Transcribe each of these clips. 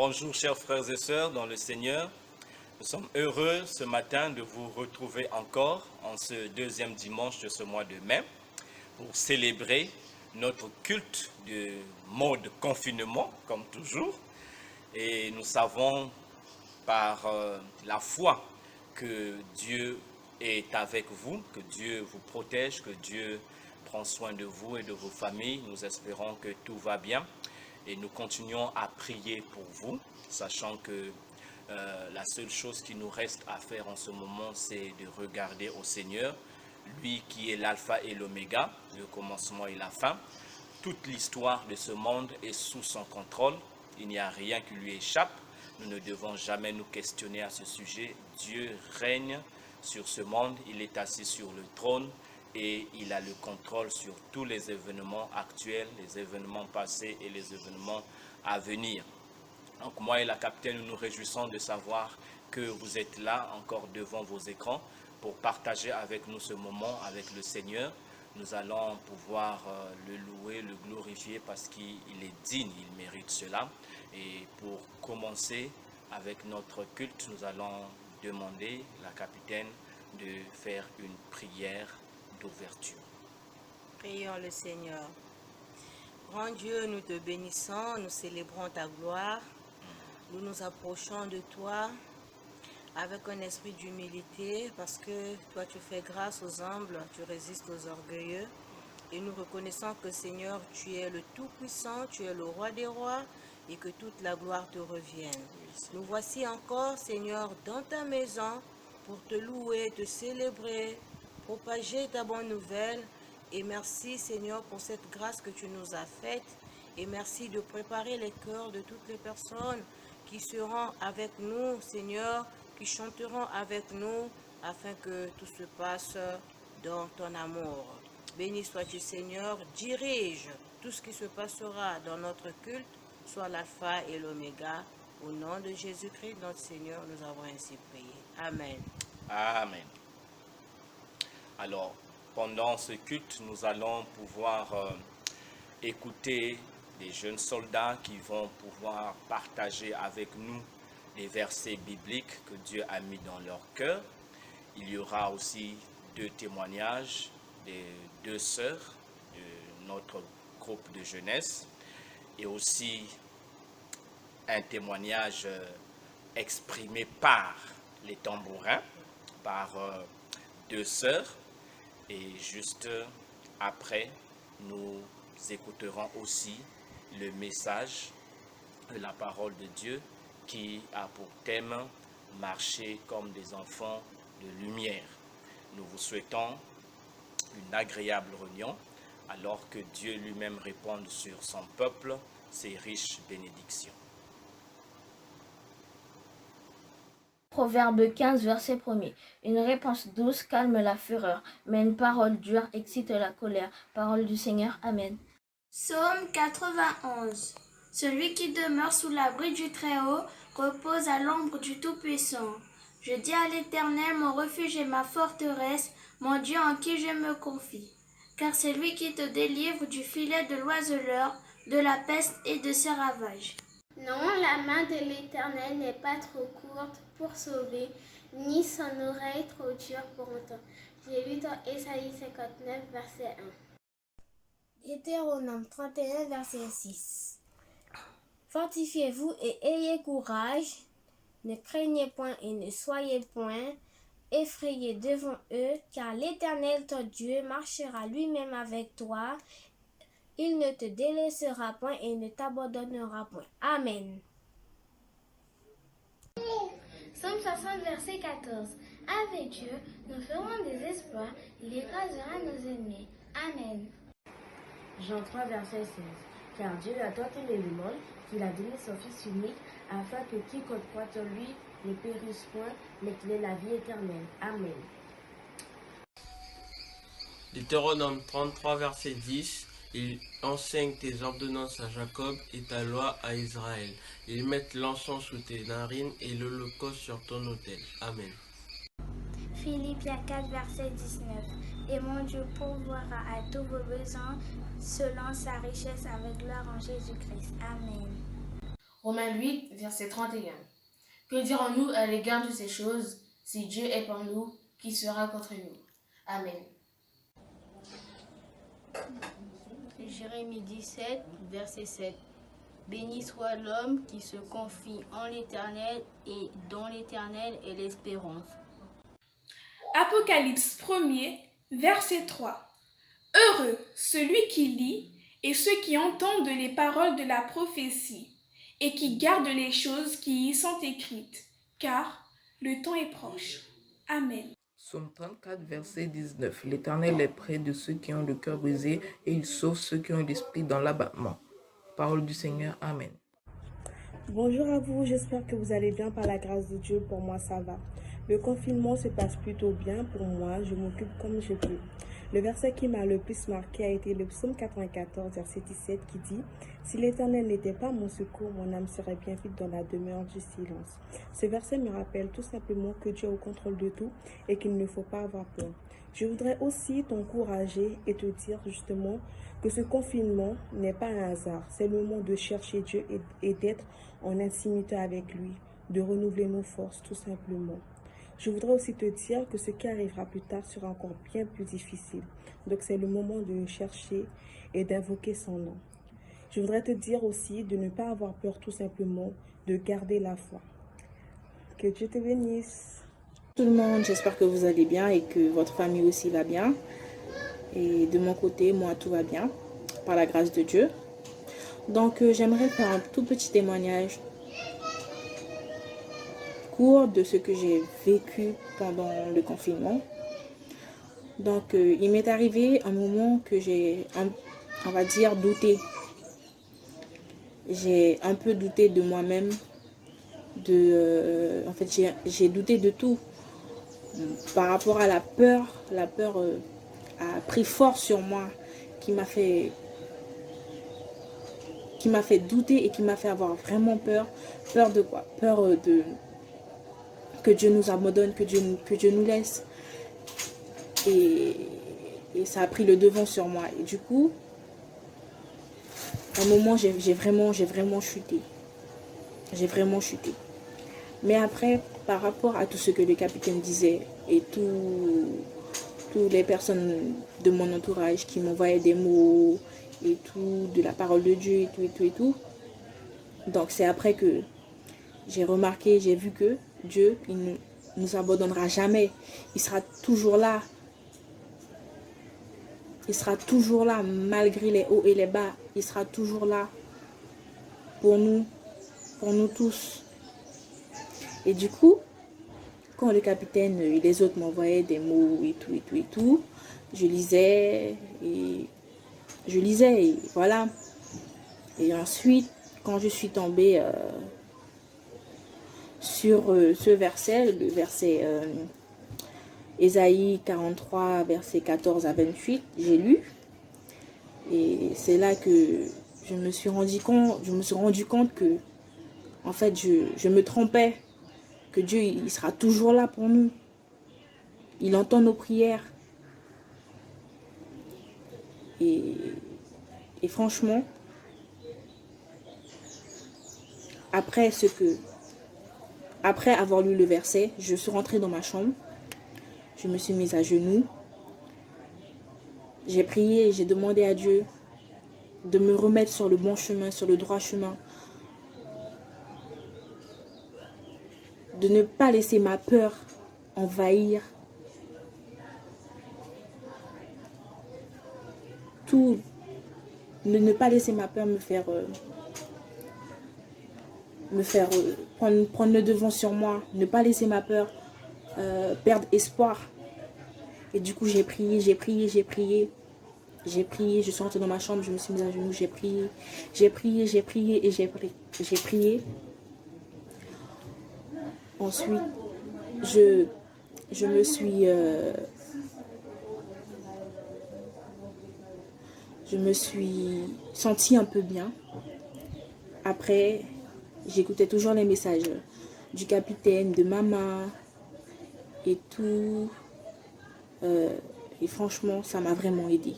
Bonjour chers frères et sœurs dans le Seigneur. Nous sommes heureux ce matin de vous retrouver encore en ce deuxième dimanche de ce mois de mai pour célébrer notre culte de mode confinement comme toujours. Et nous savons par la foi que Dieu est avec vous, que Dieu vous protège, que Dieu prend soin de vous et de vos familles. Nous espérons que tout va bien et nous continuons à prier pour vous, sachant que la seule chose qui nous reste à faire en ce moment, c'est de regarder au Seigneur, lui qui est l'alpha et l'oméga, le commencement et la fin. Toute l'histoire de ce monde est sous son contrôle, il n'y a rien qui lui échappe. Nous ne devons jamais nous questionner à ce sujet. Dieu règne sur ce monde, il est assis sur le trône et il a le contrôle sur tous les événements actuels, les événements passés et les événements à venir. Donc moi et la capitaine, nous nous réjouissons de savoir que vous êtes là encore devant vos écrans pour partager avec nous ce moment avec le Seigneur. Nous allons pouvoir le louer, le glorifier parce qu'il est digne, il mérite cela. Et pour commencer avec notre culte, nous allons demander à la capitaine de faire une prière d'ouverture. Prions le Seigneur. Grand Dieu, nous te bénissons, nous célébrons ta gloire. Nous nous approchons de toi avec un esprit d'humilité parce que toi tu fais grâce aux humbles, tu résistes aux orgueilleux. Et nous reconnaissons que Seigneur, tu es le Tout-Puissant, tu es le Roi des Rois et que toute la gloire te revienne. Nous voici encore, Seigneur, dans ta maison pour te louer, te célébrer, propager ta bonne nouvelle. Et merci, Seigneur, pour cette grâce que tu nous as faite. Et merci de préparer les cœurs de toutes les personnes qui seront avec nous, Seigneur, qui chanteront avec nous, afin que tout se passe dans ton amour. Béni sois-tu, Seigneur, dirige tout ce qui se passera dans notre culte, soit l'alpha et l'oméga. Au nom de Jésus-Christ, notre Seigneur, nous avons ainsi prié. Amen. Amen. Alors, pendant ce culte, nous allons pouvoir écouter des jeunes soldats qui vont pouvoir partager avec nous les versets bibliques que Dieu a mis dans leur cœur. Il y aura aussi deux témoignages des deux sœurs de notre groupe de jeunesse et aussi un témoignage exprimé par les tambourins, par deux sœurs. Et juste après, nous écouterons aussi le message de la parole de Dieu qui a pour thème « Marcher comme des enfants de lumière ». Nous vous souhaitons une agréable réunion alors que Dieu lui-même réponde sur son peuple ses riches bénédictions. Proverbe 15, verset 1er. Une réponse douce calme la fureur, mais une parole dure excite la colère. Parole du Seigneur. Amen. Psaume 91. Celui qui demeure sous l'abri du Très-Haut repose à l'ombre du Tout-Puissant. Je dis à l'Éternel, mon refuge et ma forteresse, mon Dieu en qui je me confie. Car c'est lui qui te délivre du filet de l'oiseleur, de la peste et de ses ravages. Non, la main de l'Éternel n'est pas trop courte pour sauver, ni son oreille trop dure pour entendre. J'ai lu dans Ésaïe 59, verset 1. Deutéronome 31, verset 6. Fortifiez-vous et ayez courage, ne craignez point et ne soyez point effrayés devant eux, car l'Éternel ton Dieu marchera lui-même avec toi. Il ne te délaissera point et ne t'abandonnera point. Amen. Psaume 60, verset 14. Avec Dieu, nous ferons des exploits, il écrasera nos ennemis. Amen. Jean 3, verset 16. Car Dieu a tant aimé le monde qu'il a donné son Fils unique, afin que quiconque croit en lui ne périsse point, mais qu'il ait la vie éternelle. Amen. Deutéronome 33, verset 10. Ils enseignent tes ordonnances à Jacob et ta loi à Israël. Ils mettent l'encens sous tes narines et l'holocauste sur ton autel. Amen. Philippiens 4, verset 19. Et mon Dieu pourvoira à tous vos besoins selon sa richesse avec gloire en Jésus-Christ. Amen. Romains 8, verset 31. Que dirons-nous à l'égard de ces choses? Si Dieu est pour nous, qui sera contre nous? Amen. Jérémie 17, verset 7. Béni soit l'homme qui se confie en l'Éternel et dont l'Éternel est l'espérance. Apocalypse 1er, verset 3. Heureux celui qui lit et ceux qui entendent les paroles de la prophétie et qui gardent les choses qui y sont écrites, car le temps est proche. Amen. Psaume 34, verset 19. L'Éternel est près de ceux qui ont le cœur brisé et il sauve ceux qui ont l'esprit dans l'abattement. Parole du Seigneur. Amen. Bonjour à vous, j'espère que vous allez bien par la grâce de Dieu. Pour moi, ça va. Le confinement se passe plutôt bien pour moi, je m'occupe comme je peux. Le verset qui m'a le plus marqué a été le psaume 94, verset 17 qui dit « Si l'Éternel n'était pas mon secours, mon âme serait bien vite dans la demeure du silence. » Ce verset me rappelle tout simplement que Dieu est au contrôle de tout et qu'il ne faut pas avoir peur. Je voudrais aussi t'encourager et te dire justement que ce confinement n'est pas un hasard. C'est le moment de chercher Dieu et d'être en intimité avec lui, de renouveler nos forces tout simplement. Je voudrais aussi te dire que ce qui arrivera plus tard sera encore bien plus difficile. Donc c'est le moment de le chercher et d'invoquer son nom. Je voudrais te dire aussi de ne pas avoir peur tout simplement, de garder la foi. Que Dieu te bénisse. Tout le monde, j'espère que vous allez bien et que votre famille aussi va bien. Et de mon côté, moi tout va bien, par la grâce de Dieu. Donc j'aimerais faire un tout petit témoignage court de ce que j'ai vécu pendant le confinement. Donc il m'est arrivé un moment que j'ai, on va dire, douté. J'ai un peu douté de moi-même. En fait, j'ai douté de tout. Par rapport à la peur a pris fort sur moi, qui m'a fait douter et qui m'a fait avoir vraiment peur. Peur de quoi? Peur de que Dieu nous abandonne, que Dieu nous laisse. Et ça a pris le devant sur moi. Et du coup, à un moment, j'ai vraiment chuté. J'ai vraiment chuté. Mais après, par rapport à tout ce que le capitaine disait et toutes les personnes de mon entourage qui m'envoyaient des mots et tout, de la parole de Dieu et tout. Donc c'est après que j'ai remarqué, j'ai vu que Dieu, il ne nous abandonnera jamais. Il sera toujours là. Il sera toujours là malgré les hauts et les bas. Il sera toujours là pour nous tous. Et du coup, quand le capitaine et les autres m'envoyaient des mots et tout, je lisais et voilà. Et ensuite, quand je suis tombée sur ce verset, le verset Ésaïe 43, verset 14 à 28, j'ai lu. Et c'est là que je me suis rendu compte que, en fait, je me trompais. Que Dieu, il sera toujours là pour nous. Il entend nos prières. Et franchement, après avoir lu le verset, je suis rentrée dans ma chambre. Je me suis mise à genoux. J'ai prié, j'ai demandé à Dieu de me remettre sur le bon chemin, sur le droit chemin. De ne pas laisser ma peur envahir tout. De ne pas laisser ma peur me faire prendre le devant sur moi. Ne pas laisser ma peur perdre espoir. Et du coup, j'ai prié. Je suis rentrée dans ma chambre, je me suis mise à genoux, j'ai prié. Ensuite, je me suis sentie un peu bien. Après, j'écoutais toujours les messages du capitaine, de maman et tout. Et franchement, ça m'a vraiment aidé.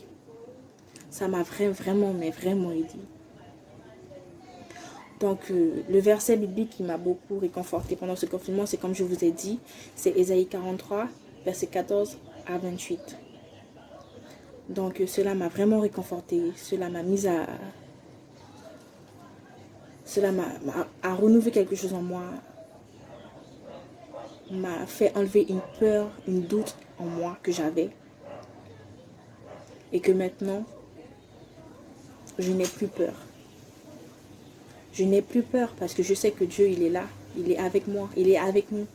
Ça m'a vraiment aidé. Donc, le verset biblique qui m'a beaucoup réconforté pendant ce confinement, c'est comme je vous ai dit, c'est Ésaïe 43, verset 14 à 28. Donc, cela m'a vraiment réconforté, cela m'a mise à... Cela m'a renouvelé quelque chose en moi, m'a fait enlever une peur, une doute en moi que j'avais. Et que maintenant, je n'ai plus peur. Je n'ai plus peur parce que je sais que Dieu, il est là. Il est avec moi. Il est avec nous.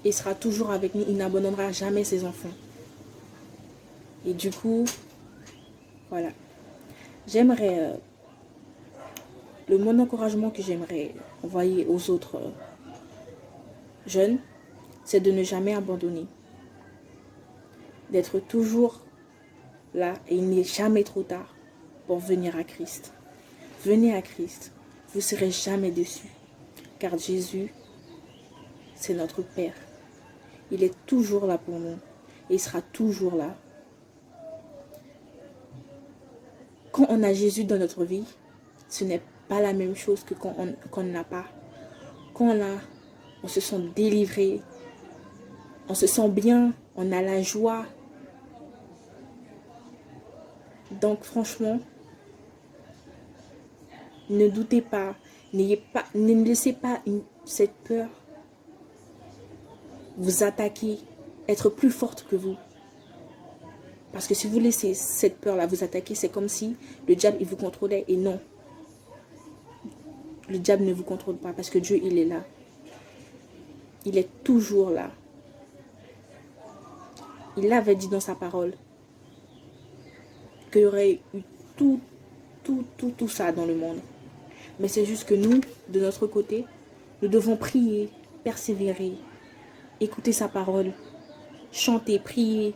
Il sera toujours avec nous. Il n'abandonnera jamais ses enfants. Et du coup, voilà. J'aimerais... le mot d'encouragement que j'aimerais envoyer aux autres jeunes, c'est de ne jamais abandonner. D'être toujours là et il n'est jamais trop tard pour venir à Christ. Venez à Christ. Vous ne serez jamais déçus. Car Jésus, c'est notre Père. Il est toujours là pour nous. Et il sera toujours là. Quand on a Jésus dans notre vie, ce n'est pas la même chose que quand on n'a pas. Quand on a, on se sent délivré. On se sent bien. On a la joie. Donc franchement, ne doutez pas, ne laissez pas cette peur vous attaquer, être plus forte que vous. Parce que si vous laissez cette peur-là vous attaquer, c'est comme si le diable il vous contrôlait. Et non, le diable ne vous contrôle pas parce que Dieu il est là. Il est toujours là. Il l'avait dit dans sa parole qu'il y aurait eu tout ça dans le monde. Mais c'est juste que nous, de notre côté, nous devons prier, persévérer, écouter sa parole, chanter, prier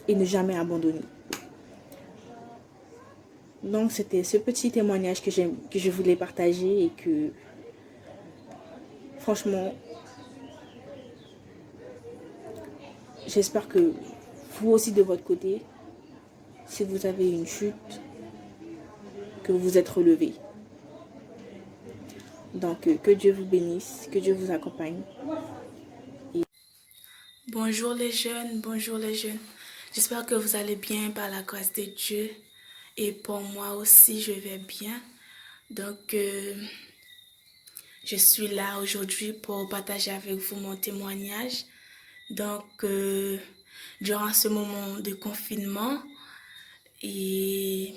et ne jamais abandonner. Donc c'était ce petit témoignage que je voulais partager et que franchement, j'espère que vous aussi de votre côté, si vous avez une chute, que vous êtes relevé. Donc, que Dieu vous bénisse, que Dieu vous accompagne. Bonjour les jeunes, bonjour les jeunes. J'espère que vous allez bien par la grâce de Dieu. Et pour moi aussi, je vais bien. Donc, je suis là aujourd'hui pour partager avec vous mon témoignage. Donc, durant ce moment de confinement, et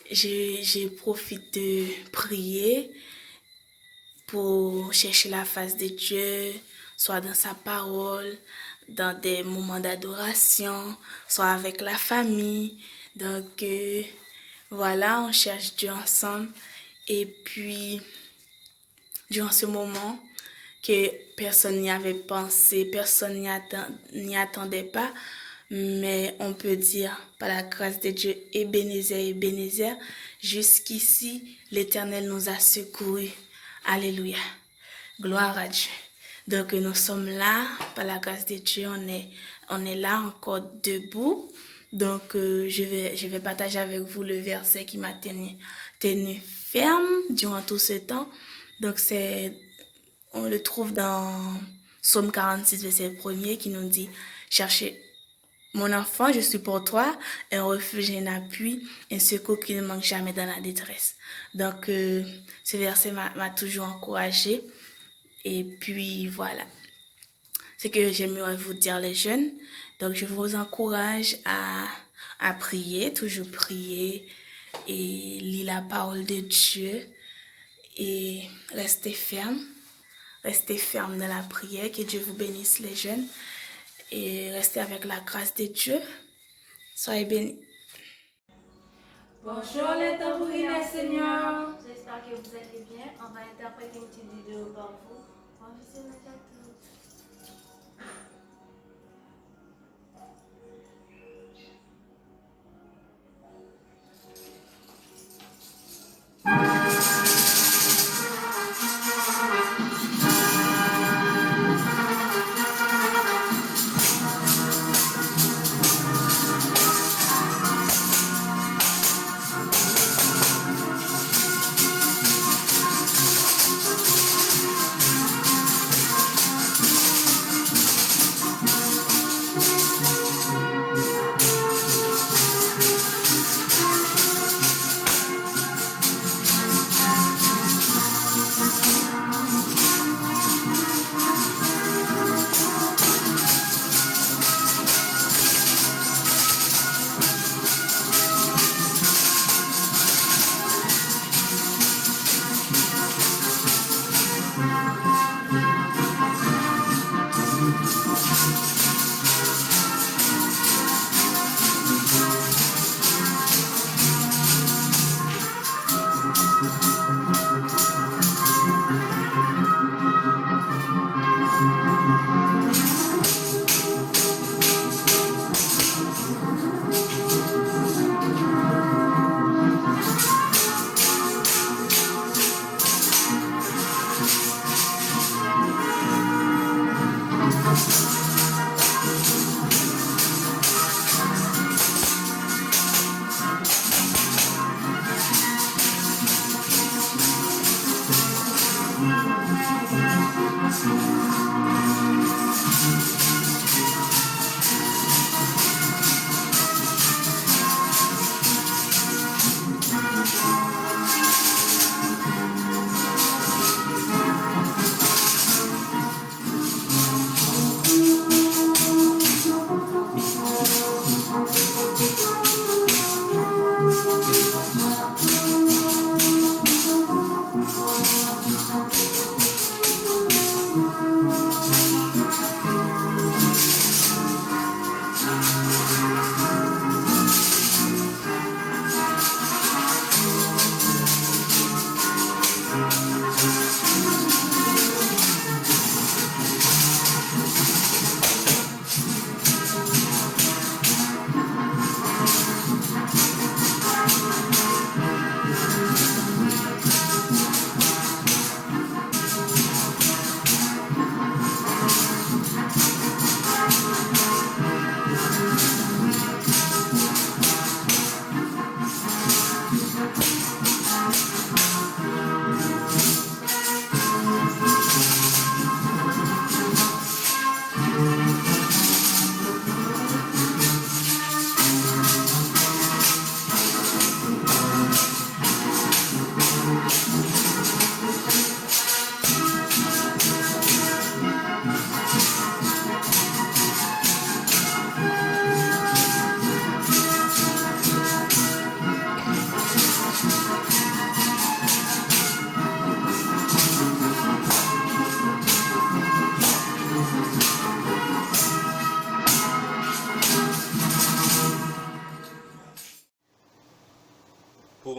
j'ai profité de prier pour chercher la face de Dieu, soit dans sa parole, dans des moments d'adoration, soit avec la famille. Donc, voilà, on cherche Dieu ensemble. Et puis, durant ce moment que personne n'y avait pensé, personne n'y attendait pas, mais on peut dire, par la grâce de Dieu, Ebenezer, jusqu'ici, l'Éternel nous a secourus. Alléluia. Gloire à Dieu. Donc, nous sommes là, par la grâce de Dieu, on est là encore debout. Donc, je vais partager avec vous le verset qui m'a tenu ferme durant tout ce temps. Donc, on le trouve dans Psaume 46, verset 1er, qui nous dit, cherchez mon enfant, je suis pour toi, un refuge et un appui, un secours qui ne manque jamais dans la détresse. Donc, ce verset m'a toujours encouragée. Et puis, voilà. C'est que j'aimerais vous dire, les jeunes. Donc, je vous encourage à prier, toujours prier et lire la parole de Dieu et rester ferme dans la prière. Que Dieu vous bénisse, les jeunes. Et restez avec la grâce de Dieu. Soyez bénis. Bonjour les tambourines, Seigneur. J'espère que vous allez bien. On va interpréter une petite vidéo pour vous. Bonjour, Seigneur.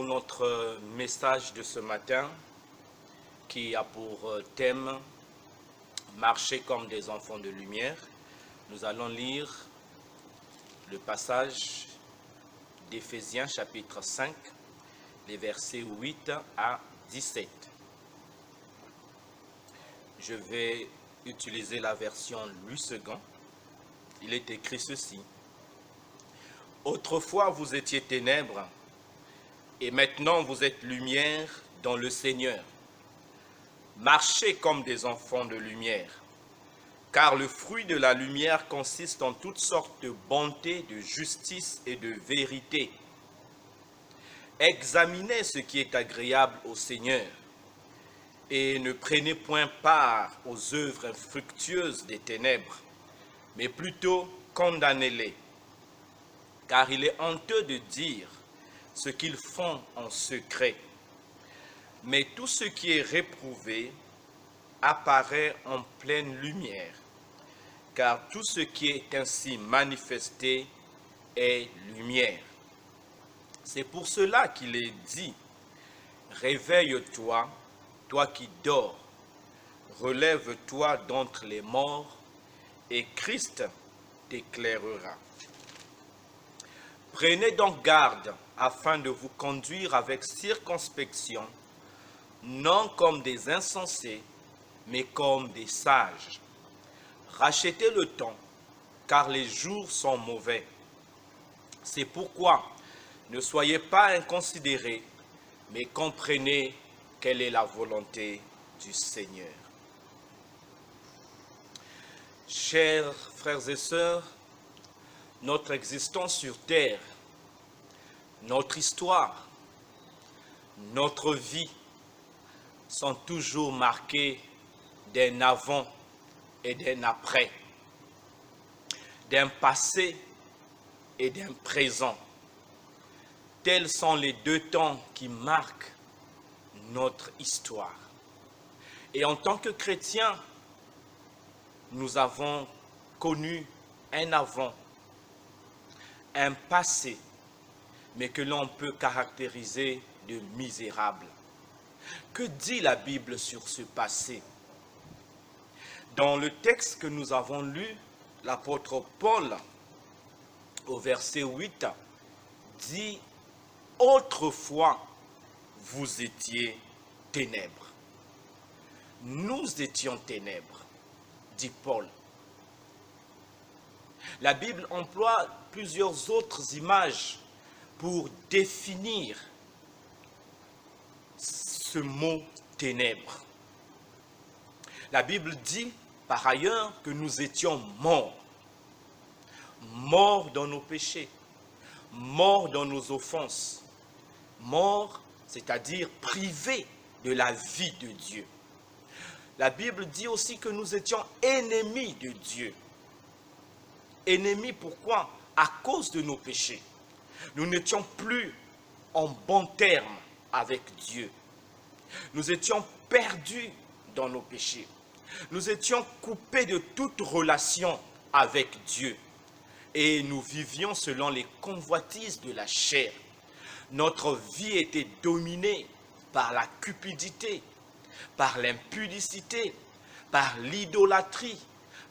notre message de ce matin qui a pour thème « Marcher comme des enfants de lumière », nous allons lire le passage d'Éphésiens chapitre 5, les versets 8 à 17. Je vais utiliser la version Louis II. Il est écrit ceci. « Autrefois vous étiez ténèbres, et maintenant vous êtes lumière dans le Seigneur. Marchez comme des enfants de lumière, car le fruit de la lumière consiste en toutes sortes de bonté, de justice et de vérité. Examinez ce qui est agréable au Seigneur, et ne prenez point part aux œuvres infructueuses des ténèbres, mais plutôt condamnez-les. Car il est honteux de dire ce qu'ils font en secret. Mais tout ce qui est réprouvé apparaît en pleine lumière, car tout ce qui est ainsi manifesté est lumière. C'est pour cela qu'il est dit, réveille-toi, toi qui dors, relève-toi d'entre les morts, et Christ t'éclairera. Prenez donc garde afin de vous conduire avec circonspection, non comme des insensés, mais comme des sages. Rachetez le temps, car les jours sont mauvais. C'est pourquoi ne soyez pas inconsidérés, mais comprenez quelle est la volonté du Seigneur. Chers frères et sœurs, notre existence sur terre, notre histoire, notre vie sont toujours marquées d'un avant et d'un après, d'un passé et d'un présent. Tels sont les deux temps qui marquent notre histoire. Et en tant que chrétiens, nous avons connu un avant, un passé, mais que l'on peut caractériser de misérable. Que dit la Bible sur ce passé? Dans le texte que nous avons lu, l'apôtre Paul, au verset 8, dit « Autrefois, vous étiez ténèbres. » Nous étions ténèbres, dit Paul. La Bible emploie plusieurs autres images pour définir ce mot ténèbres. La Bible dit par ailleurs que nous étions morts. Morts dans nos péchés, morts dans nos offenses, morts, c'est-à-dire privés de la vie de Dieu. La Bible dit aussi que nous étions ennemis de Dieu. Ennemis pourquoi? À cause de nos péchés. Nous n'étions plus en bons termes avec Dieu. Nous étions perdus dans nos péchés. Nous étions coupés de toute relation avec Dieu. Et nous vivions selon les convoitises de la chair. Notre vie était dominée par la cupidité, par l'impudicité, par l'idolâtrie,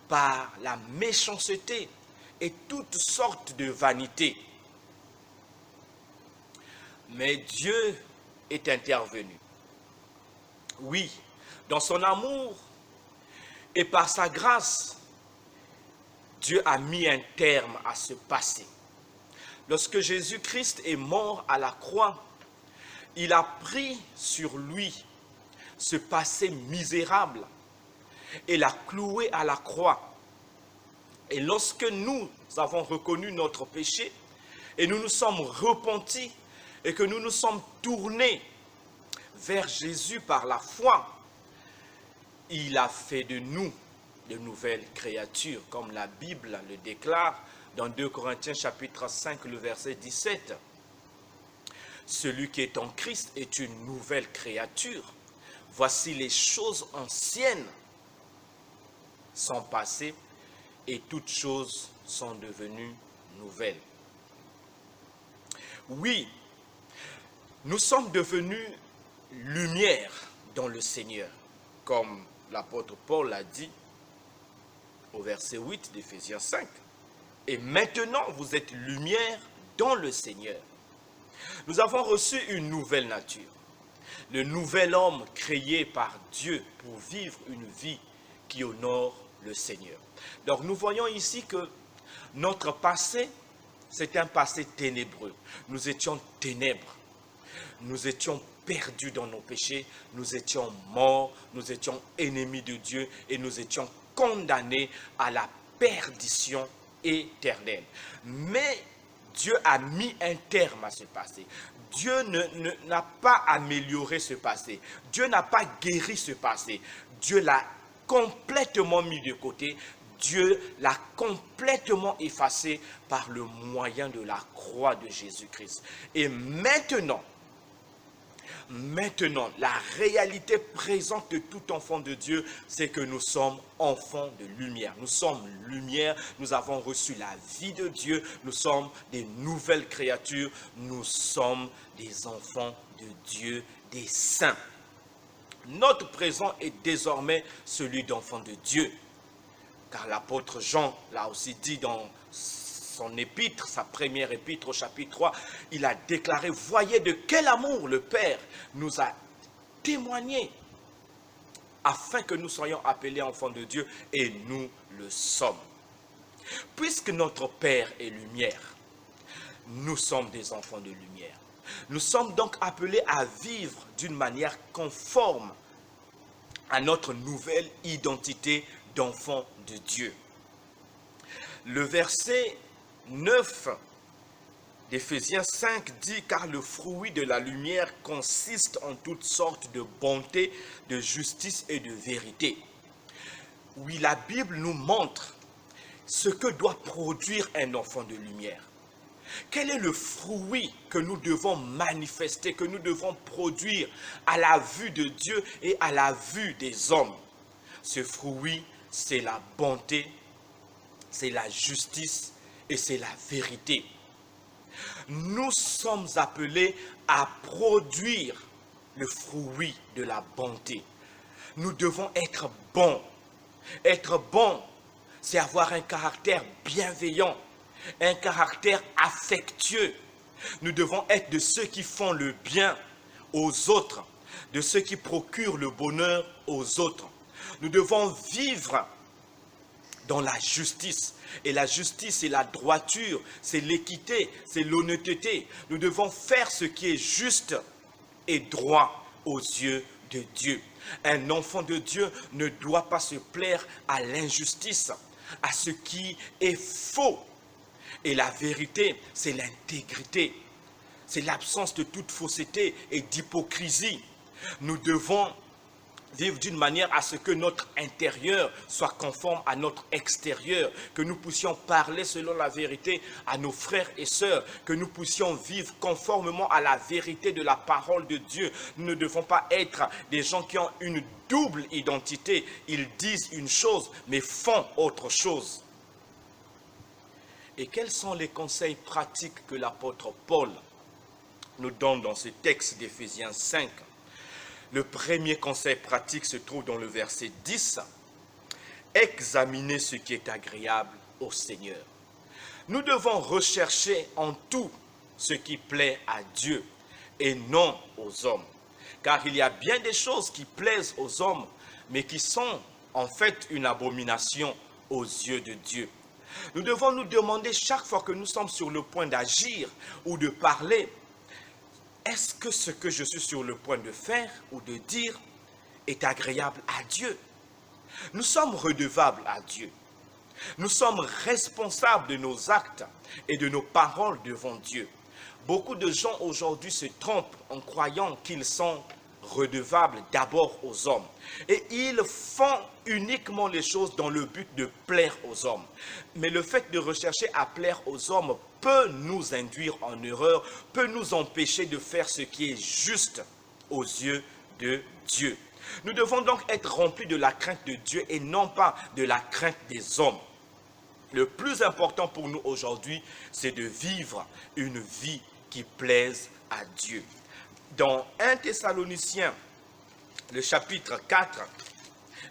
par la méchanceté et toutes sortes de vanités. Mais Dieu est intervenu. Oui, dans son amour et par sa grâce, Dieu a mis un terme à ce passé. Lorsque Jésus-Christ est mort à la croix, il a pris sur lui ce passé misérable et l'a cloué à la croix. Et lorsque nous avons reconnu notre péché et nous nous sommes repentis et que nous nous sommes tournés vers Jésus par la foi, il a fait de nous de nouvelles créatures, comme la Bible le déclare dans 2 Corinthiens chapitre 5, le verset 17. Celui qui est en Christ est une nouvelle créature. Voici les choses anciennes sont passées et toutes choses sont devenues nouvelles. Oui, Nous sommes devenus lumière dans le Seigneur, comme l'apôtre Paul l'a dit au verset 8 d'Éphésiens 5. Et maintenant, vous êtes lumière dans le Seigneur. Nous avons reçu une nouvelle nature, le nouvel homme créé par Dieu pour vivre une vie qui honore le Seigneur. Donc nous voyons ici que notre passé, c'est un passé ténébreux. Nous étions ténèbres, nous étions perdus dans nos péchés, nous étions morts, nous étions ennemis de Dieu et nous étions condamnés à la perdition éternelle. Mais Dieu a mis un terme à ce passé. Dieu n'a pas amélioré ce passé. Dieu n'a pas guéri ce passé. Dieu l'a complètement mis de côté. Dieu l'a complètement effacé par le moyen de la croix de Jésus-Christ. Et maintenant, la réalité présente de tout enfant de Dieu, c'est que nous sommes enfants de lumière. Nous sommes lumière, nous avons reçu la vie de Dieu, nous sommes des nouvelles créatures, nous sommes des enfants de Dieu, des saints. Notre présent est désormais celui d'enfants de Dieu. Car l'apôtre Jean l'a aussi dit dans son épître, sa première épître au chapitre 3, il a déclaré, voyez de quel amour le Père nous a témoigné afin que nous soyons appelés enfants de Dieu et nous le sommes. Puisque notre Père est lumière, nous sommes des enfants de lumière. Nous sommes donc appelés à vivre d'une manière conforme à notre nouvelle identité d'enfants de Dieu. Le verset 9 d'Éphésiens 5 dit « Car le fruit de la lumière consiste en toutes sortes de bonté, de justice et de vérité. » Oui, la Bible nous montre ce que doit produire un enfant de lumière. Quel est le fruit que nous devons manifester, que nous devons produire à la vue de Dieu et à la vue des hommes? Ce fruit, c'est la bonté, c'est la justice et c'est la vérité. Nous sommes appelés à produire le fruit de la bonté. Nous devons être bons. Être bon, c'est avoir un caractère bienveillant, un caractère affectueux. Nous devons être de ceux qui font le bien aux autres, de ceux qui procurent le bonheur aux autres. Nous devons vivre dans la justice. Et la justice, c'est la droiture, c'est l'équité, c'est l'honnêteté. Nous devons faire ce qui est juste et droit aux yeux de Dieu. Un enfant de Dieu ne doit pas se plaire à l'injustice, à ce qui est faux. Et la vérité, c'est l'intégrité. C'est l'absence de toute fausseté et d'hypocrisie. Nous devons vivre d'une manière à ce que notre intérieur soit conforme à notre extérieur, que nous puissions parler selon la vérité à nos frères et sœurs, que nous puissions vivre conformément à la vérité de la parole de Dieu. Nous ne devons pas être des gens qui ont une double identité. Ils disent une chose, mais font autre chose. Et quels sont les conseils pratiques que l'apôtre Paul nous donne dans ce texte d'Éphésiens 5? Le premier conseil pratique se trouve dans le verset 10. Examinez ce qui est agréable au Seigneur. Nous devons rechercher en tout ce qui plaît à Dieu et non aux hommes. Car il y a bien des choses qui plaisent aux hommes, mais qui sont en fait une abomination aux yeux de Dieu. Nous devons nous demander chaque fois que nous sommes sur le point d'agir ou de parler, est-ce que ce que je suis sur le point de faire ou de dire est agréable à Dieu? Nous sommes redevables à Dieu. Nous sommes responsables de nos actes et de nos paroles devant Dieu. Beaucoup de gens aujourd'hui se trompent en croyant qu'ils sont redevables d'abord aux hommes. Et ils font uniquement les choses dans le but de plaire aux hommes. Mais le fait de rechercher à plaire aux hommes peut nous induire en erreur, peut nous empêcher de faire ce qui est juste aux yeux de Dieu. Nous devons donc être remplis de la crainte de Dieu et non pas de la crainte des hommes. Le plus important pour nous aujourd'hui, c'est de vivre une vie qui plaise à Dieu. Dans 1 Thessaloniciens, le chapitre 4,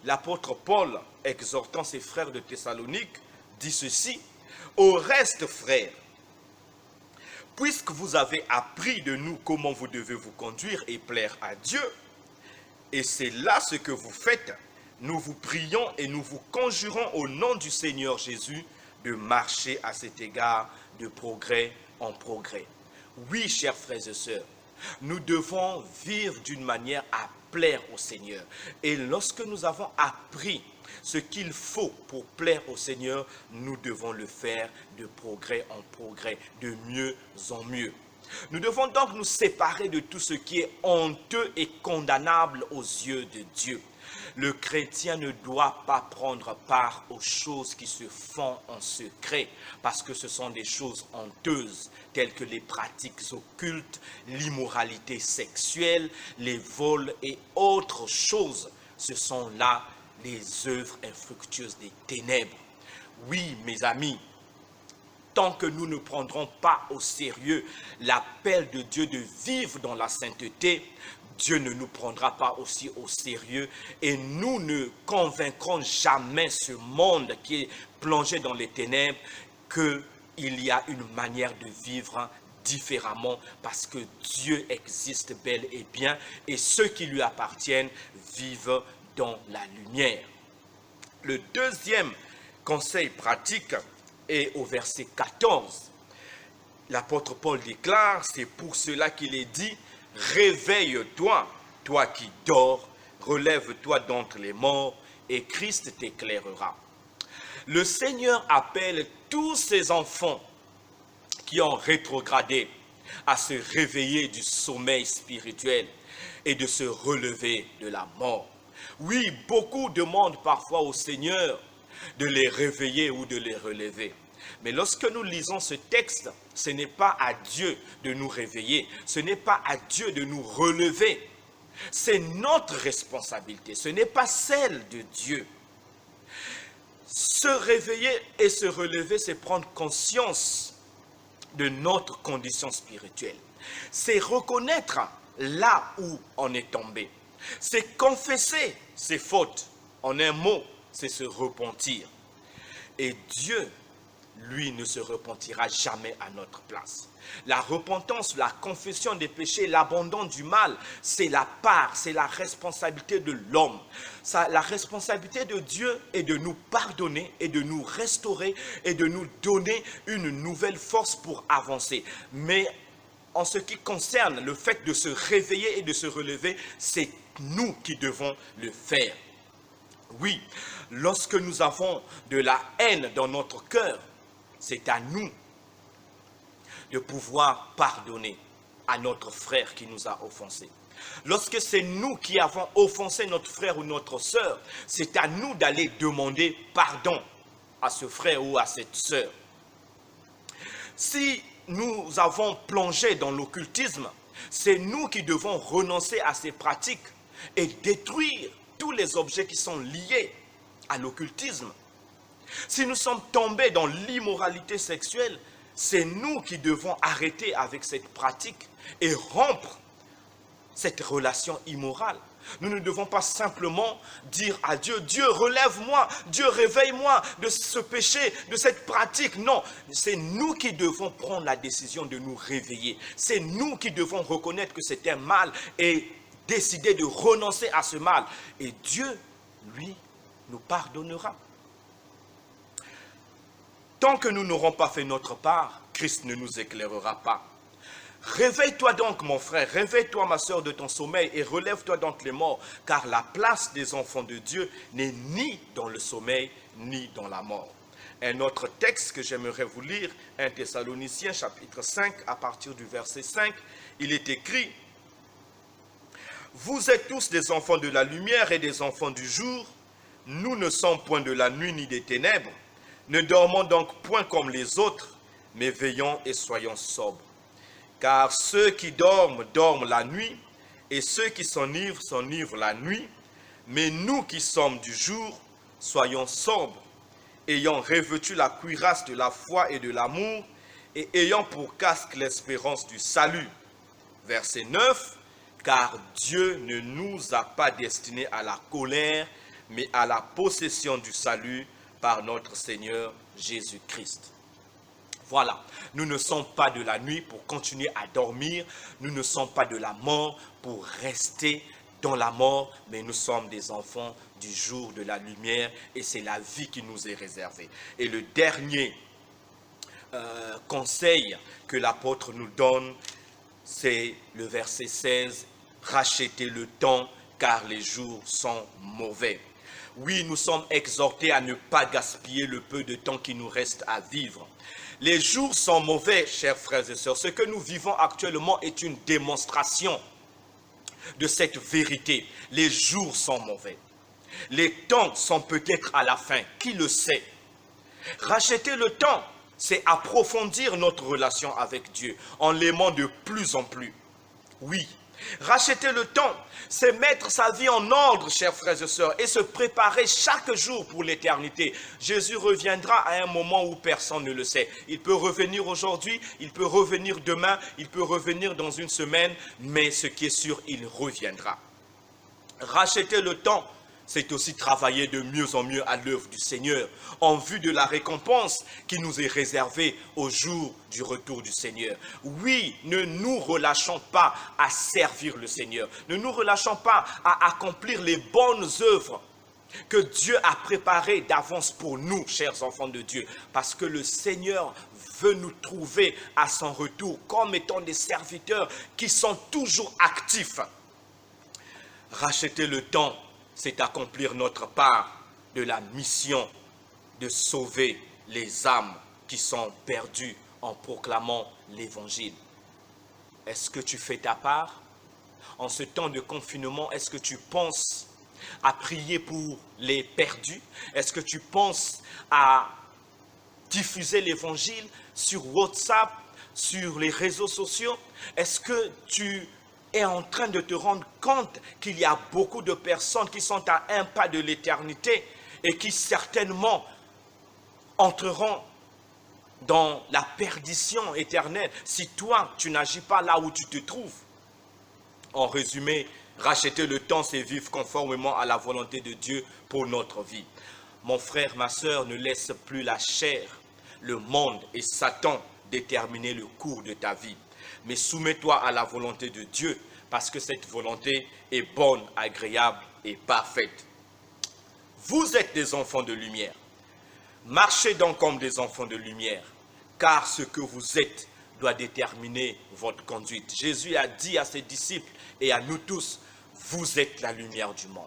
l'apôtre Paul, exhortant ses frères de Thessalonique, dit ceci: « Au reste, frères, puisque vous avez appris de nous comment vous devez vous conduire et plaire à Dieu, et c'est là ce que vous faites, nous vous prions et nous vous conjurons au nom du Seigneur Jésus de marcher à cet égard de progrès en progrès. » Oui, chers frères et sœurs, nous devons vivre d'une manière à plaire au Seigneur. Et lorsque nous avons appris ce qu'il faut pour plaire au Seigneur, nous devons le faire de progrès en progrès, de mieux en mieux. Nous devons donc nous séparer de tout ce qui est honteux et condamnable aux yeux de Dieu. Le chrétien ne doit pas prendre part aux choses qui se font en secret, parce que ce sont des choses honteuses, telles que les pratiques occultes, l'immoralité sexuelle, les vols et autres choses. Ce sont là les œuvres infructueuses des ténèbres. Oui, mes amis, tant que nous ne prendrons pas au sérieux l'appel de Dieu de vivre dans la sainteté, Dieu ne nous prendra pas aussi au sérieux et nous ne convaincrons jamais ce monde qui est plongé dans les ténèbres qu'il y a une manière de vivre différemment, parce que Dieu existe bel et bien et ceux qui lui appartiennent vivent dans la lumière. Le deuxième conseil pratique est au verset 14. L'apôtre Paul déclare: « C'est pour cela qu'il est dit, réveille-toi, toi qui dors, relève-toi d'entre les morts, et Christ t'éclairera. » Le Seigneur appelle tous ses enfants qui ont rétrogradé à se réveiller du sommeil spirituel et de se relever de la mort. Oui, beaucoup demandent parfois au Seigneur de les réveiller ou de les relever. Mais lorsque nous lisons ce texte, ce n'est pas à Dieu de nous réveiller, ce n'est pas à Dieu de nous relever. C'est notre responsabilité, ce n'est pas celle de Dieu. Se réveiller et se relever, c'est prendre conscience de notre condition spirituelle. C'est reconnaître là où on est tombé. C'est confesser ses fautes. En un mot, c'est se repentir. Et Dieu, lui, ne se repentira jamais à notre place. La repentance, la confession des péchés, l'abandon du mal, c'est la part, c'est la responsabilité de l'homme. La responsabilité de Dieu est de nous pardonner et de nous restaurer et de nous donner une nouvelle force pour avancer. Mais en ce qui concerne le fait de se réveiller et de se relever, c'est nous qui devons le faire. Oui, lorsque nous avons de la haine dans notre cœur, c'est à nous de pouvoir pardonner à notre frère qui nous a offensés. Lorsque c'est nous qui avons offensé notre frère ou notre sœur, c'est à nous d'aller demander pardon à ce frère ou à cette sœur. Si nous avons plongé dans l'occultisme, c'est nous qui devons renoncer à ces pratiques et détruire tous les objets qui sont liés à l'occultisme. Si nous sommes tombés dans l'immoralité sexuelle, c'est nous qui devons arrêter avec cette pratique et rompre cette relation immorale. Nous ne devons pas simplement dire à Dieu: Dieu, relève-moi, Dieu, réveille-moi de ce péché, de cette pratique. Non, c'est nous qui devons prendre la décision de nous réveiller. C'est nous qui devons reconnaître que c'est un mal et décider de renoncer à ce mal. Et Dieu, lui, nous pardonnera. Tant que nous n'aurons pas fait notre part, Christ ne nous éclairera pas. Réveille-toi donc, mon frère, réveille-toi, ma sœur, de ton sommeil et relève-toi d'entre les morts, car la place des enfants de Dieu n'est ni dans le sommeil, ni dans la mort. Un autre texte que j'aimerais vous lire, 1 Thessaloniciens, chapitre 5, à partir du verset 5, il est écrit: « Vous êtes tous des enfants de la lumière et des enfants du jour. Nous ne sommes point de la nuit ni des ténèbres. Ne dormons donc point comme les autres, mais veillons et soyons sobres. Car ceux qui dorment, dorment la nuit, et ceux qui s'enivrent, s'enivrent la nuit. Mais nous qui sommes du jour, soyons sobres, ayant revêtu la cuirasse de la foi et de l'amour, et ayant pour casque l'espérance du salut. » Verset 9. car Dieu ne nous a pas destinés à la colère, mais à la possession du salut par notre Seigneur Jésus-Christ. Voilà, nous ne sommes pas de la nuit pour continuer à dormir, nous ne sommes pas de la mort pour rester dans la mort, mais nous sommes des enfants du jour, de la lumière, et c'est la vie qui nous est réservée. Et le dernier conseil que l'apôtre nous donne, c'est le verset 16, « Rachetez le temps, car les jours sont mauvais. » Oui, nous sommes exhortés à ne pas gaspiller le peu de temps qui nous reste à vivre. Les jours sont mauvais, chers frères et sœurs. Ce que nous vivons actuellement est une démonstration de cette vérité. Les jours sont mauvais. Les temps sont peut-être à la fin. Qui le sait? Racheter le temps, c'est approfondir notre relation avec Dieu en l'aimant de plus en plus. Oui. Racheter le temps, c'est mettre sa vie en ordre, chers frères et sœurs, et se préparer chaque jour pour l'éternité. Jésus reviendra à un moment où personne ne le sait. Il peut revenir aujourd'hui, il peut revenir demain, il peut revenir dans une semaine, mais ce qui est sûr, il reviendra. Racheter le temps, c'est aussi travailler de mieux en mieux à l'œuvre du Seigneur, en vue de la récompense qui nous est réservée au jour du retour du Seigneur. Oui, ne nous relâchons pas à servir le Seigneur. Ne nous relâchons pas à accomplir les bonnes œuvres que Dieu a préparées d'avance pour nous, chers enfants de Dieu. Parce que le Seigneur veut nous trouver à son retour comme étant des serviteurs qui sont toujours actifs. Racheter le temps, c'est accomplir notre part de la mission de sauver les âmes qui sont perdues en proclamant l'évangile. Est-ce que tu fais ta part? En ce temps de confinement, est-ce que tu penses à prier pour les perdus? Est-ce que tu penses à diffuser l'évangile sur WhatsApp, sur les réseaux sociaux? Est-ce que tu est en train de te rendre compte qu'il y a beaucoup de personnes qui sont à un pas de l'éternité et qui certainement entreront dans la perdition éternelle si toi, tu n'agis pas là où tu te trouves? En résumé, racheter le temps, c'est vivre conformément à la volonté de Dieu pour notre vie. Mon frère, ma sœur, ne laisse plus la chair, le monde et Satan déterminer le cours de ta vie. Mais soumets-toi à la volonté de Dieu, parce que cette volonté est bonne, agréable et parfaite. Vous êtes des enfants de lumière. Marchez donc comme des enfants de lumière, car ce que vous êtes doit déterminer votre conduite. Jésus a dit à ses disciples et à nous tous, vous êtes la lumière du monde.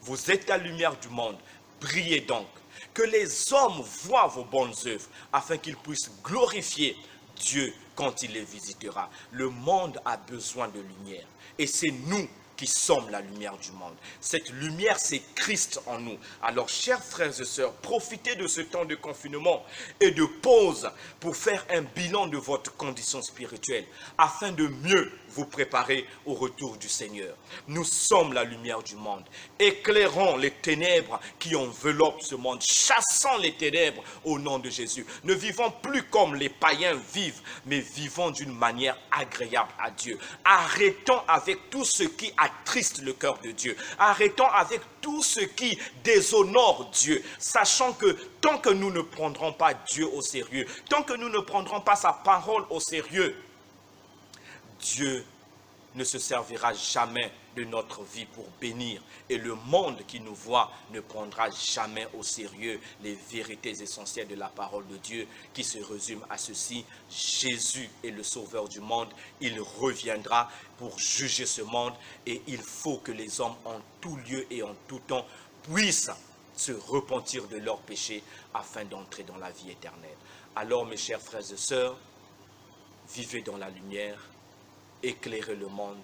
Vous êtes la lumière du monde. Brillez donc, que les hommes voient vos bonnes œuvres, afin qu'ils puissent glorifier Dieu quand il les visitera. Le monde a besoin de lumière et c'est nous qui sommes la lumière du monde. Cette lumière, c'est Christ en nous. Alors, chers frères et sœurs, profitez de ce temps de confinement et de pause pour faire un bilan de votre condition spirituelle afin de mieux vous préparer au retour du Seigneur. Nous sommes la lumière du monde. Éclairons les ténèbres qui enveloppent ce monde. Chassons les ténèbres au nom de Jésus. Ne vivons plus comme les païens vivent, mais vivons d'une manière agréable à Dieu. Arrêtons avec tout ce qui attriste le cœur de Dieu. Arrêtons avec tout ce qui déshonore Dieu. Sachant que tant que nous ne prendrons pas Dieu au sérieux, tant que nous ne prendrons pas sa parole au sérieux, Dieu ne se servira jamais de notre vie pour bénir. Et le monde qui nous voit ne prendra jamais au sérieux les vérités essentielles de la parole de Dieu qui se résument à ceci. Jésus est le sauveur du monde. Il reviendra pour juger ce monde et il faut que les hommes en tout lieu et en tout temps puissent se repentir de leurs péchés afin d'entrer dans la vie éternelle. Alors mes chers frères et sœurs, vivez dans la lumière, éclairez le monde,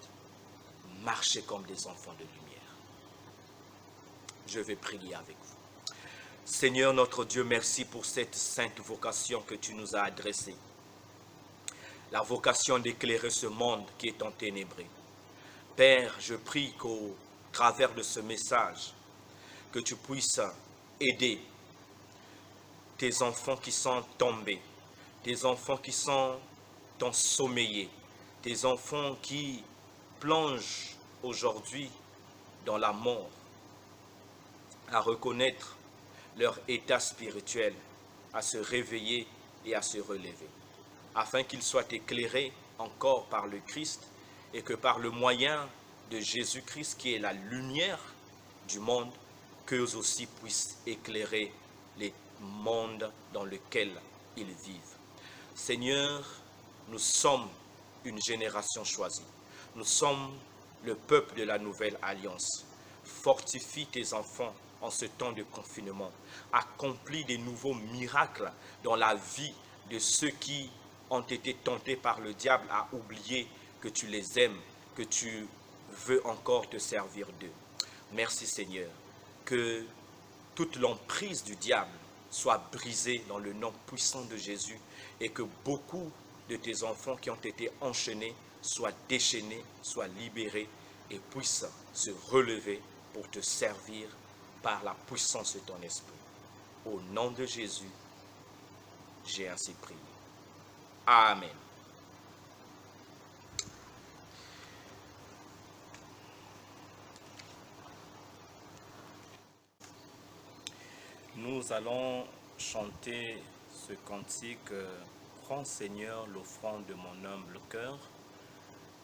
marchez comme des enfants de lumière. Je vais prier avec vous. Seigneur notre Dieu, merci pour cette sainte vocation que tu nous as adressée. La vocation d'éclairer ce monde qui est enténébré. Père, je prie qu'au travers de ce message, que tu puisses aider tes enfants qui sont tombés, tes enfants qui sont ensommeillés, tes enfants qui plongent aujourd'hui dans la mort, à reconnaître leur état spirituel, à se réveiller et à se relever, afin qu'ils soient éclairés encore par le Christ et que par le moyen de Jésus-Christ qui est la lumière du monde, qu'eux aussi puissent éclairer les mondes dans lesquels ils vivent. Seigneur, nous sommes une génération choisie. Nous sommes le peuple de la nouvelle alliance. Fortifie tes enfants en ce temps de confinement. Accomplis des nouveaux miracles dans la vie de ceux qui ont été tentés par le diable à oublier que tu les aimes, que tu veux encore te servir d'eux. Merci Seigneur, que toute l'emprise du diable soit brisée dans le nom puissant de Jésus et que beaucoup de tes enfants qui ont été enchaînés soient déchaînés, soient libérés et puissent se relever pour te servir par la puissance de ton esprit. Au nom de Jésus, j'ai ainsi prié. Amen. Nous allons chanter ce cantique « Prends Seigneur l'offrande de mon humble cœur »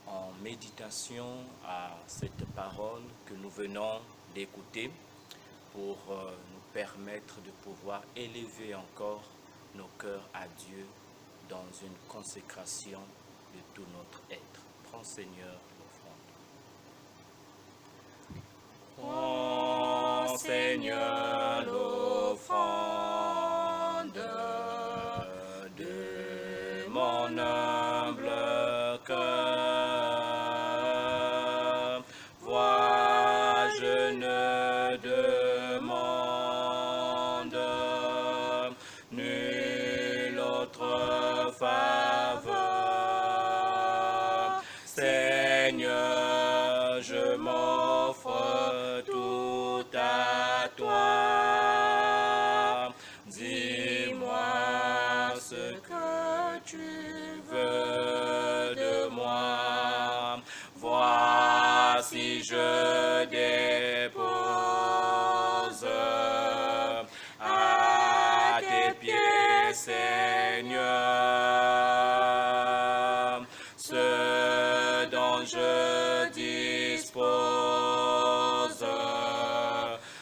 en méditation à cette parole que nous venons d'écouter pour nous permettre de pouvoir élever encore nos cœurs à Dieu dans une consécration de tout notre être. Prends Seigneur l'offrande. Prends Seigneur l'offrande de mon humble cœur. Vois, je ne demande nulle autre faveur. Seigneur, je m'offre tout à toi. Dis-moi ce que tu veux de moi. Voici je dépose à tes pieds, Seigneur, ce dont je dispose,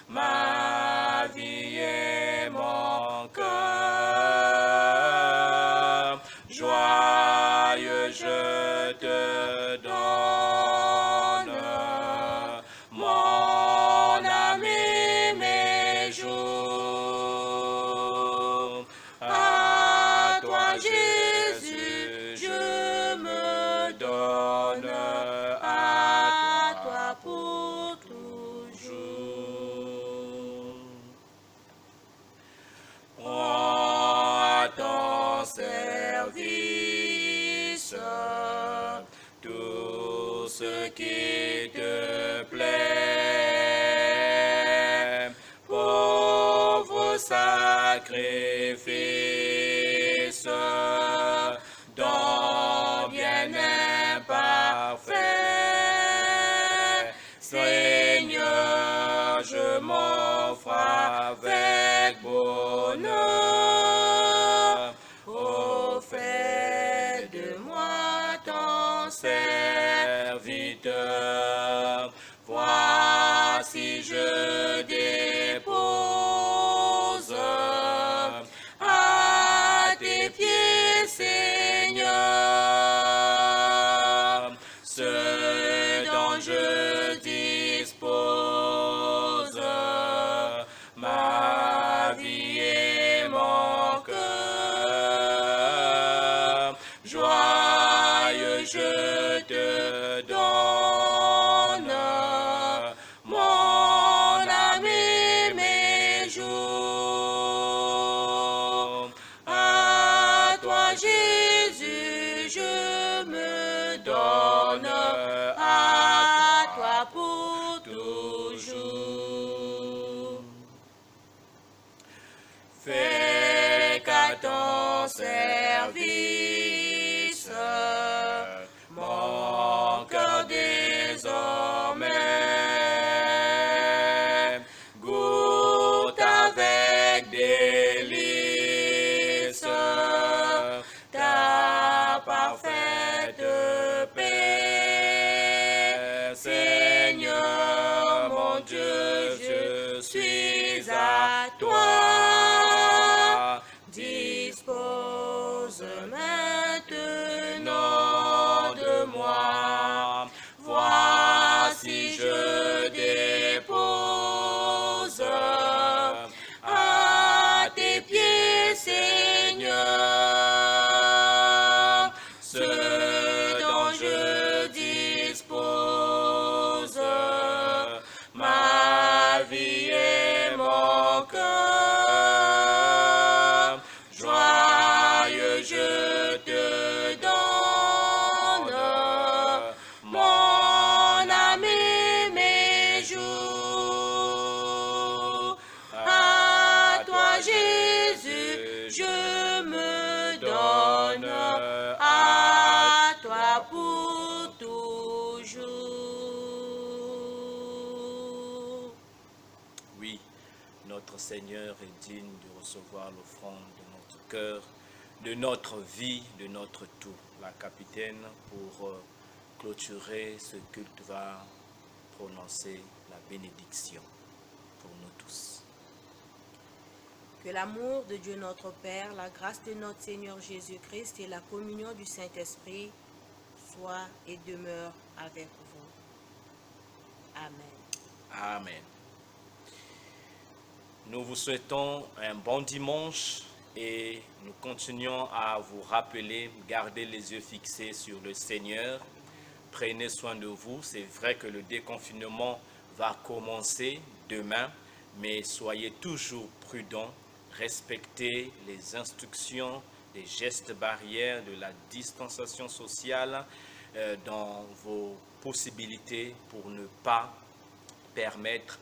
ma vie et mon cœur. Joyeux, je te donne mon âme et mes jours. À toi, Jésus, je me donne, à toi pour toujours. Prends à ton service tout ce qui te plaît, pauvre sacrifice, don bien imparfait. Seigneur, je m'offre avec bonheur. Oh, fais de moi ton serviteur. Voici je dépose à tes pieds, Seigneur, ce dont je dispose, ma vie et mon cœur. Joyeux, je te donne mon âme et mes jours. À toi, Jésus, je me donne, à toi pour toujours. Fais qu'à ton service mon cœur maintenant de moi. Voici, je dépose à tes pieds, Seigneur, ce dont je dispose, ma vie et mon cœur. Joyeux, je te donne mon âme et mes jours. À toi, Jésus, je me donne, à toi pour toujours. Oui, notre Seigneur est digne de recevoir l'offrande de notre cœur, de notre vie, de notre tout. La capitaine, pour clôturer ce culte, va prononcer la bénédiction pour nous tous. Que l'amour de Dieu notre Père, la grâce de notre Seigneur Jésus-Christ et la communion du Saint-Esprit soient et demeurent avec vous. Amen. Amen. Nous vous souhaitons un bon dimanche et nous continuons à vous rappeler, gardez les yeux fixés sur le Seigneur. Prenez soin de vous. C'est vrai que le déconfinement va commencer demain, mais soyez toujours prudents. Respectez les instructions, les gestes barrières de la distanciation sociale dans vos possibilités pour ne pas permettre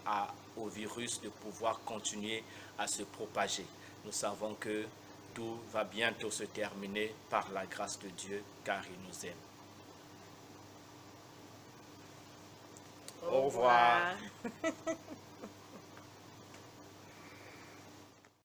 au virus de pouvoir continuer à se propager. Nous savons que tout va bientôt se terminer par la grâce de Dieu, car il nous aime. Au revoir.